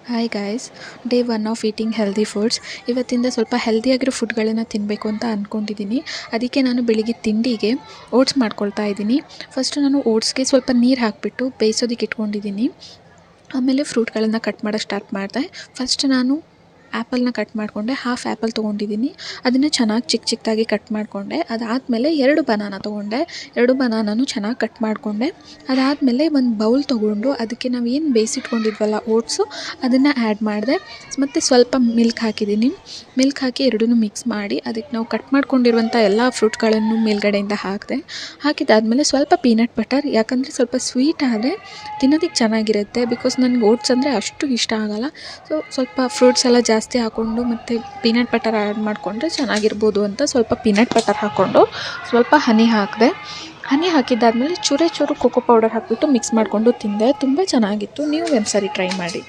Hi guys, day 1 of eating healthy foods. ಇವತ್ತಿಂದ ಸ್ವಲ್ಪ ಹೆಲ್ದಿಯಾಗಿರೋ ಫುಡ್ಗಳನ್ನು ತಿನ್ನಬೇಕು ಅಂತ ಅಂದ್ಕೊಂಡಿದ್ದೀನಿ. ಅದಕ್ಕೆ ನಾನು ಬೆಳಿಗ್ಗೆ ತಿಂಡಿಗೆ ಓಟ್ಸ್ ಮಾಡ್ಕೊಳ್ತಾ ಇದ್ದೀನಿ. ಫಸ್ಟು ನಾನು ಓಟ್ಸ್ಗೆ ಸ್ವಲ್ಪ ನೀರು ಹಾಕಿಬಿಟ್ಟು ಬೇಯಿಸೋದಕ್ಕೆ ಇಟ್ಕೊಂಡಿದ್ದೀನಿ. ಆಮೇಲೆ ಫ್ರೂಟ್ಗಳನ್ನು ಕಟ್ ಮಾಡೋಕ್ಕೆ ಸ್ಟಾರ್ಟ್ ಮಾಡಿದೆ. ಫಸ್ಟ್ ನಾನು ಆ್ಯಪಲ್ನ ಕಟ್ ಮಾಡಿಕೊಂಡೆ. ಹಾಫ್ ಆ್ಯಪಲ್ ತೊಗೊಂಡಿದ್ದೀನಿ. ಅದನ್ನು ಚೆನ್ನಾಗಿ ಚಿಕ್ಕದಾಗಿ ಕಟ್ ಮಾಡಿಕೊಂಡೆ. ಅದಾದಮೇಲೆ 2 ಬನಾನ ತೊಗೊಂಡೆ. 2 ಬನಾನೂ ಚೆನ್ನಾಗಿ ಕಟ್ ಮಾಡಿಕೊಂಡೆ. ಅದಾದಮೇಲೆ ಒಂದು ಬೌಲ್ ತೊಗೊಂಡು ಅದಕ್ಕೆ ನಾವು ಏನು ಬೇಯಿಸಿಟ್ಕೊಂಡಿದ್ವಲ್ಲ ಓಟ್ಸು, ಅದನ್ನು ಆ್ಯಡ್ ಮಾಡಿದೆ. ಮತ್ತು ಸ್ವಲ್ಪ ಮಿಲ್ಕ್ ಹಾಕಿದ್ದೀನಿ. ಮಿಲ್ಕ್ ಹಾಕಿ ಎರಡನ್ನೂ ಮಿಕ್ಸ್ ಮಾಡಿ ಅದಕ್ಕೆ ನಾವು ಕಟ್ ಮಾಡ್ಕೊಂಡಿರುವಂಥ ಎಲ್ಲ ಫ್ರೂಟ್ಗಳನ್ನು ಮೇಲ್ಗಡೆಯಿಂದ ಹಾಕಿದೆ. ಹಾಕಿದ್ದಾದಮೇಲೆ ಸ್ವಲ್ಪ ಪೀನಟ್ ಬಟರ್, ಯಾಕಂದರೆ ಸ್ವಲ್ಪ ಸ್ವೀಟ್ ಆದರೆ ತಿನ್ನೋದಕ್ಕೆ ಚೆನ್ನಾಗಿರುತ್ತೆ. ಬಿಕಾಸ್ ನನಗೆ ಓಟ್ಸ್ ಅಂದರೆ ಅಷ್ಟು ಇಷ್ಟ ಆಗೋಲ್ಲ. ಸೊ ಸ್ವಲ್ಪ ಫ್ರೂಟ್ಸ್ ಎಲ್ಲ ಜಾಸ್ತಿ ಹಾಕ್ಕೊಂಡು ಮತ್ತು ಪೀನಟ್ ಬಟರ್ ಆ್ಯಡ್ ಮಾಡಿಕೊಂಡ್ರೆ ಚೆನ್ನಾಗಿರ್ಬೋದು ಅಂತ ಸ್ವಲ್ಪ ಪೀನಟ್ ಬಟರ್ ಹಾಕ್ಕೊಂಡು ಸ್ವಲ್ಪ ಹನಿ ಹಾಕಿದೆ. ಹನಿ ಹಾಕಿದ್ದಾದಮೇಲೆ ಚೂರು ಕೋಕೋ ಪೌಡರ್ ಹಾಕಿಬಿಟ್ಟು ಮಿಕ್ಸ್ ಮಾಡಿಕೊಂಡು ತಿಂದೆ. ತುಂಬ ಚೆನ್ನಾಗಿತ್ತು. ನೀವು ಒಂದು ಸಾರಿ ಟ್ರೈ ಮಾಡಿ.